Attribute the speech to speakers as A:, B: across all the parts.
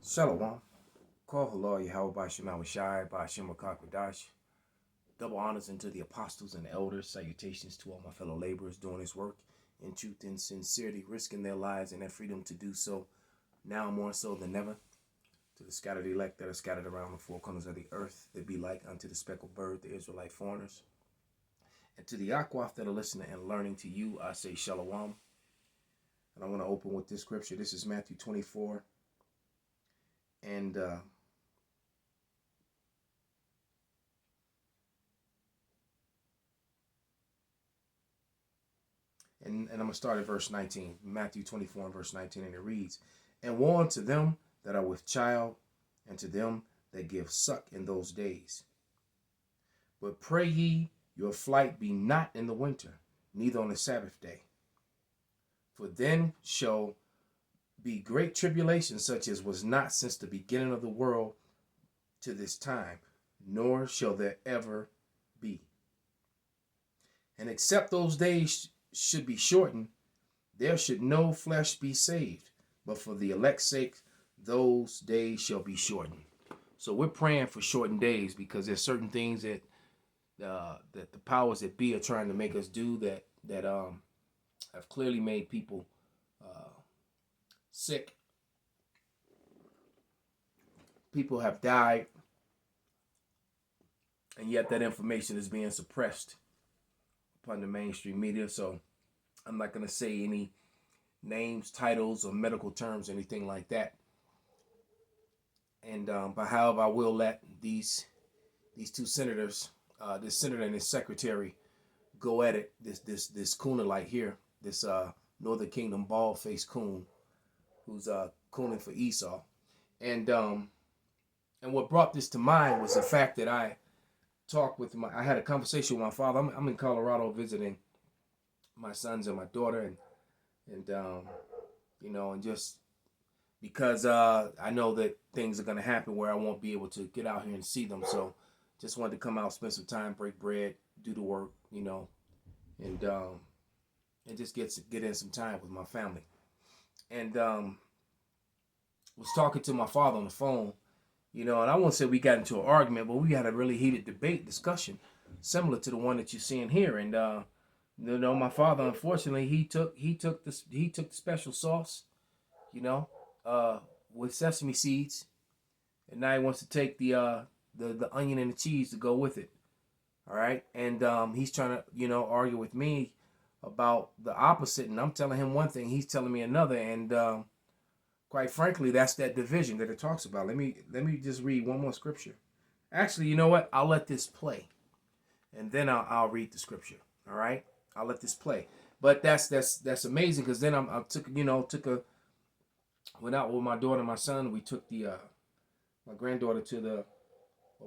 A: Shalom. Call halal Yahweh Bashim Awashai Bashim Wakakwadash. Double honors unto the apostles and the elders. Salutations to all my fellow laborers doing this work in truth and sincerity, risking their lives and their freedom to do so, now more so than ever. To the scattered elect that are scattered around the four corners of the earth, they be like unto the speckled bird, the Israelite foreigners. And to the Akwaf that are listening and learning to you, I say Shalom. And I want to open with this scripture. This is Matthew 24. And I'm going to start at verse 19. Matthew 24 and verse 19. And it reads, And woe unto them that are with child, and to them that give suck in those days. But pray ye your flight be not in the winter, neither on the Sabbath day. For then shall be great tribulation, such as was not since the beginning of the world to this time, nor shall there ever be. And except those days should be shortened, there should no flesh be saved. But for the elect's sake, those days shall be shortened. So we're praying for shortened days because there's certain things that the powers that be are trying to make us do that have clearly made people sick. People have died, and yet that information is being suppressed upon the mainstream media. So I'm not going to say any names, titles, or medical terms, anything like that. And but however, I will let these two senators, this senator and his secretary, go at it. This Coonalite here, this Northern Kingdom bald-faced coon, who's cooning for Esau, and what brought this to mind was the fact that I had a conversation with my father. I'm in Colorado visiting my sons and my daughter, and and just because I know that things are going to happen where I won't be able to get out here and see them. So just wanted to come out, spend some time, break bread, do the work, and just get in some time with my family. And was talking to my father on the phone, and I won't say we got into an argument, but we had a really heated discussion, similar to the one that you're seeing here. And my father, unfortunately, he took the special sauce, with sesame seeds, and now he wants to take the onion and the cheese to go with it. All right, and he's trying to argue with me about the opposite, and I'm telling him one thing, he's telling me another, and quite frankly, that's that division that it talks about. Let me just read one more scripture. Actually, you know what? I'll let this play, and then I'll read the scripture. All right, I'll let this play. But that's amazing, because then I went out with my daughter and my son. We took my granddaughter to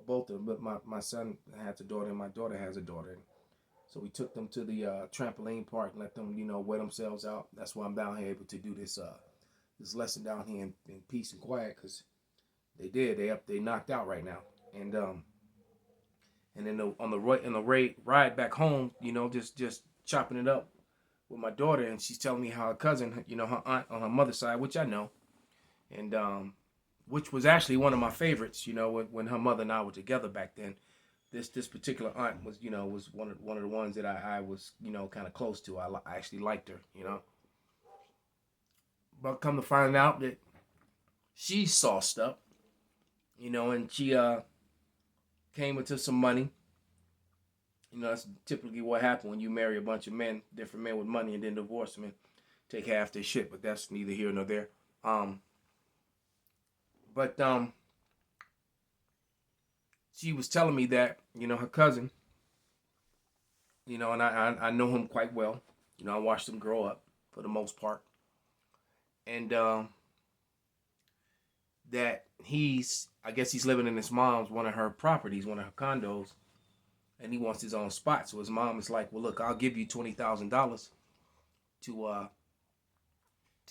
A: both of them, but my son has a daughter and my daughter has a daughter. So we took them to the trampoline park and let them, wear themselves out. That's why I'm down here able to do this lesson down here in peace and quiet, because they knocked out right now. And then on the ride back home, just chopping it up with my daughter, and she's telling me how her cousin, her aunt on her mother's side, which I know, and which was actually one of my favorites, when her mother and I were together back then. This particular aunt was one of the ones that I was kind of close to. I actually liked her, But come to find out that she's sauced up, and she came into some money. That's typically what happens when you marry a bunch of men, different men with money, and then divorce them and take half their shit. But that's neither here nor there. She was telling me that, her cousin, and I know him quite well. I watched him grow up for the most part. And that I guess he's living in his mom's, one of her properties, one of her condos, and he wants his own spot. So his mom is like, well, look, I'll give you $20,000 to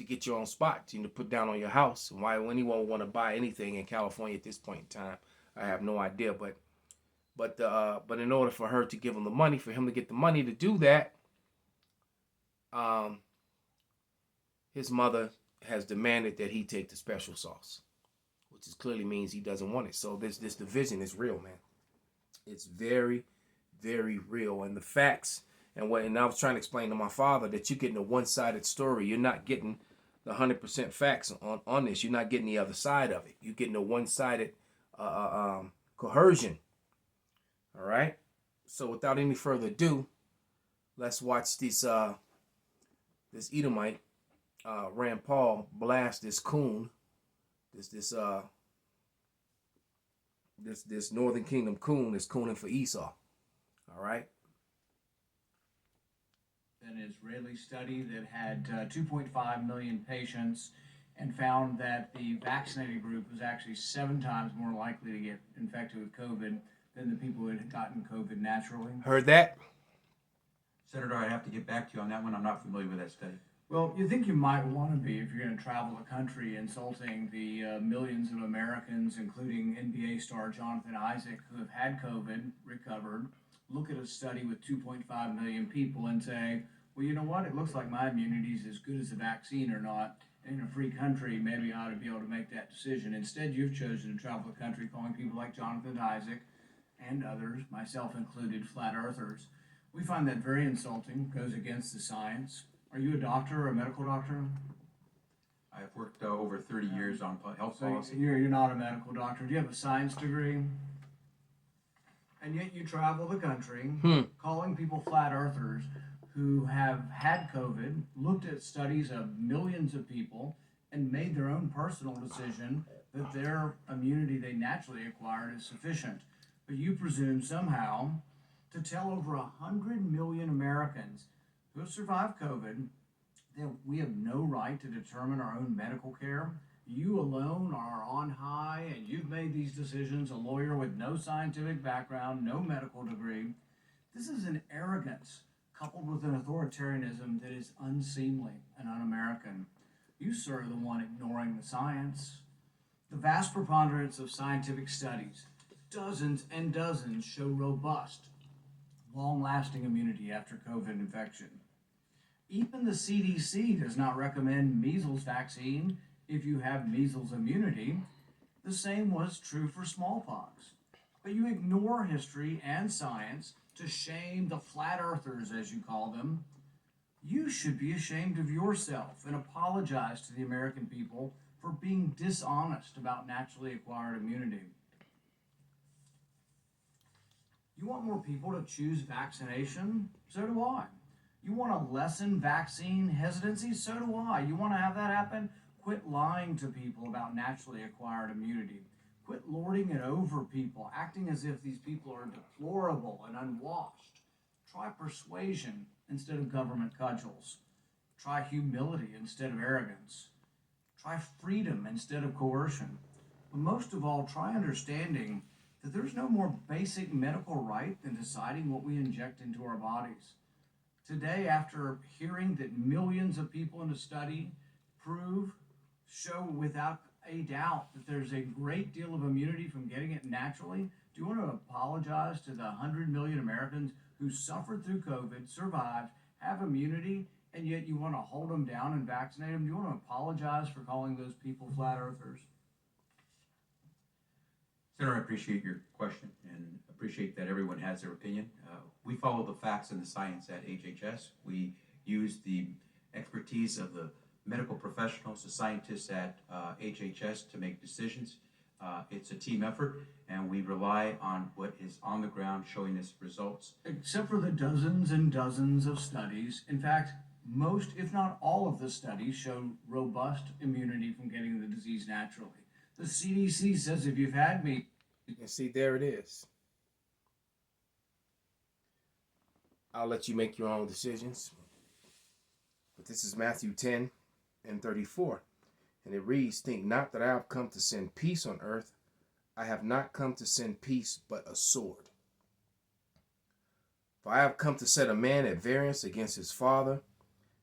A: get your own spot, to put down on your house. And why anyone would want to buy anything in California at this point in time, I have no idea. But in order for her to give him the money, for him to get the money to do that, his mother has demanded that he take the special sauce. which is clearly means he doesn't want it. So this division is real, man. It's very, very real. And the facts and I was trying to explain to my father that you're getting a one-sided story. You're not getting the 100% facts on this. You're not getting the other side of it. You're getting a one-sided coercion. All right. So without any further ado, let's watch this Edomite Rand Paul blast this coon, this Northern Kingdom coon is cooning for Esau. All right.
B: An Israeli study that had 2.5 million patients and found that the vaccinated group was actually 7 times more likely to get infected with COVID than the people who had gotten COVID naturally.
A: Heard that?
C: Senator, I'd have to get back to you on that one. I'm not familiar with that study.
B: Well, you think you might want to be if you're going to travel the country insulting the millions of Americans, including NBA star Jonathan Isaac, who have had COVID, recovered, look at a study with 2.5 million people and say, well, you know what? It looks like my immunity is as good as the vaccine or not. In a free country, maybe I ought to be able to make that decision. Instead, you've chosen to travel the country calling people like Jonathan Isaac and others, myself included, flat earthers. We find that very insulting, goes against the science. Are you a doctor or a medical doctor?
C: I've worked over 30 years on health policy.
B: You're not a medical doctor. Do you have a science degree? And yet you travel the country calling people flat earthers who have had COVID, looked at studies of millions of people, and made their own personal decision that their immunity they naturally acquired is sufficient. But you presume somehow to tell over 100 million Americans who have survived COVID that we have no right to determine our own medical care. You alone are on high, and you've made these decisions, a lawyer with no scientific background, no medical degree. This is an arrogance coupled with an authoritarianism that is unseemly and un-American. You, sir, are the one ignoring the science. The vast preponderance of scientific studies, dozens and dozens, show robust, long-lasting immunity after COVID infection. Even the CDC does not recommend measles vaccine if you have measles immunity. The same was true for smallpox. But you ignore history and science to shame the flat earthers, as you call them. You should be ashamed of yourself and apologize to the American people for being dishonest about naturally acquired immunity. You want more people to choose vaccination? So do I. You want to lessen vaccine hesitancy? So do I. You want to have that happen? Quit lying to people about naturally acquired immunity. Quit lording it over people, acting as if these people are deplorable and unwashed. Try persuasion instead of government cudgels. Try humility instead of arrogance. Try freedom instead of coercion. But most of all, try understanding that there's no more basic medical right than deciding what we inject into our bodies. Today, after hearing that millions of people in a study show without a doubt that there's a great deal of immunity from getting it naturally, do you want to apologize to the 100 million Americans who suffered through COVID, survived, have immunity, and yet you want to hold them down and vaccinate them? Do you want to apologize for calling those people flat earthers?
C: Senator, I appreciate your question and appreciate that everyone has their opinion. We follow the facts and the science at HHS. We use the expertise of the medical professionals, the scientists at HHS to make decisions. It's a team effort, and we rely on what is on the ground showing us results.
B: Except for the dozens and dozens of studies. In fact, most, if not all of the studies show robust immunity from getting the disease naturally. The CDC says if you've had me...
A: And see, there it is. I'll let you make your own decisions. But this is Matthew 10 and 34. And it reads, think not that I have come to send peace on earth. I have not come to send peace, but a sword. For I have come to set a man at variance against his father,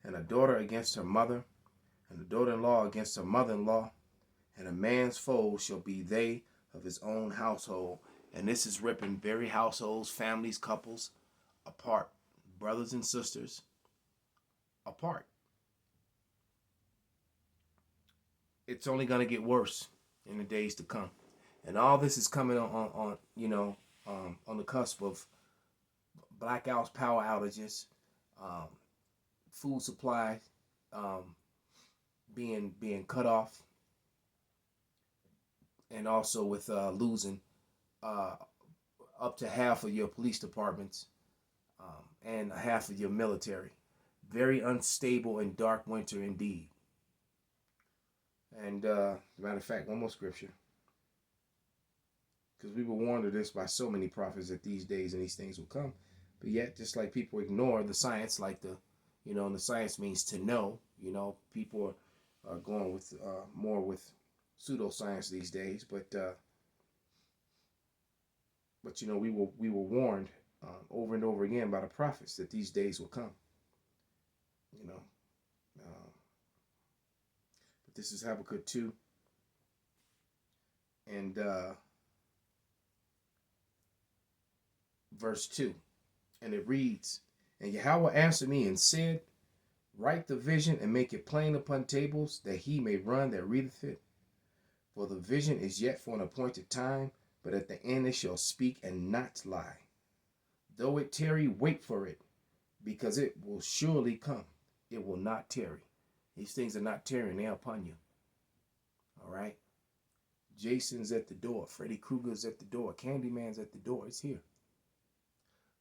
A: and a daughter against her mother, and a daughter-in-law against her mother-in-law, and a man's foes shall be they of his own household. And this is ripping very households, families, couples apart, brothers and sisters apart. It's only going to get worse in the days to come. And all this is coming on on the cusp of blackouts, power outages, food supply being cut off, and also with losing up to half of your police departments and half of your military. Very unstable and dark winter indeed. And as a matter of fact, one more scripture. Because we were warned of this by so many prophets that these days and these things will come. But yet, just like people ignore the science, like and the science means to know, people are going with more with pseudoscience these days. But we were warned over and over again by the prophets that these days will come. But this is Habakkuk 2. And verse 2. And it reads, And Yahweh answered me and said, Write the vision and make it plain upon tables, that he may run that readeth it. For the vision is yet for an appointed time, but at the end it shall speak and not lie. Though it tarry, wait for it, because it will surely come. It will not tarry. These things are not tarrying, they're upon you. All right? Jason's at the door. Freddy Krueger's at the door. Candyman's at the door. It's here.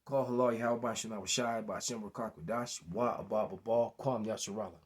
A: Call Halal Yahweh Bashan Awashai Bashem Rakakwadash Wa Ababa Ball Kwam Yasharala.